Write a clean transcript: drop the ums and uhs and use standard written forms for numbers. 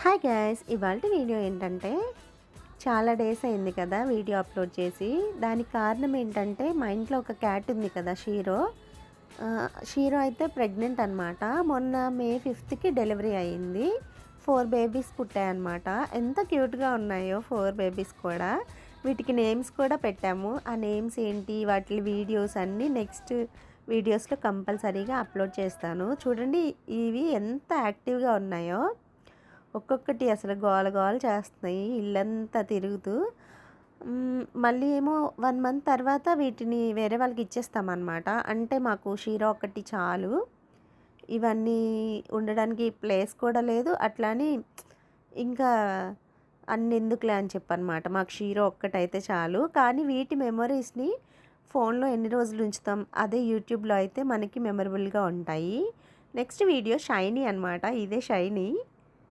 Hi guys, ఇవాళ video ఏంటంటే చాలా డేస్ అయింది కదా వీడియో అప్లోడ్ చేసి. దానికి కారణం ఏంటంటే మా ఇంట్లో ఒక క్యాట్ ఉంది కదా, షీరో. షీరో అయితే ప్రెగ్నెంట్ అనమాట. మొన్న మే 5కి డెలివరీ అయ్యింది. 4 బేబీస్ పుట్టాయన్నమాట. ఎంత క్యూట్గా ఉన్నాయో 4 బేబీస్ కూడా. వీటికి నేమ్స్ కూడా పెట్టాము. ఆ నేమ్స్ ఏంటి, వాటి వీడియోస్ అన్నీ నెక్స్ట్ వీడియోస్లో కంపల్సరీగా అప్లోడ్ చేస్తాను. చూడండి ఇవి ఎంత యాక్టివ్గా ఉన్నాయో. ఒక్కొక్కటి అసలు గోల గోల చేస్తున్నాయి ఇల్లంతా తిరుగుతూ. మళ్ళీ ఏమో 1 మంత్ తర్వాత వీటిని వేరే వాళ్ళకి ఇచ్చేస్తామన్నమాట. అంటే మాకు షీరో ఒకటి చాలు, ఇవన్నీ ఉండడానికి ప్లేస్ కూడా లేదు. అట్లాని ఇంకా అన్నెందుకులే అని చెప్పనమాట. మాకు షీరో ఒక్కటైతే చాలు. కానీ వీటి మెమరీస్ని ఫోన్లో ఎన్ని రోజులు ఉంచుతాం, అదే యూట్యూబ్లో అయితే మనకి మెమరబుల్గా ఉంటాయి. నెక్స్ట్ వీడియో షైనీ అనమాట. ఇదే షైనీ.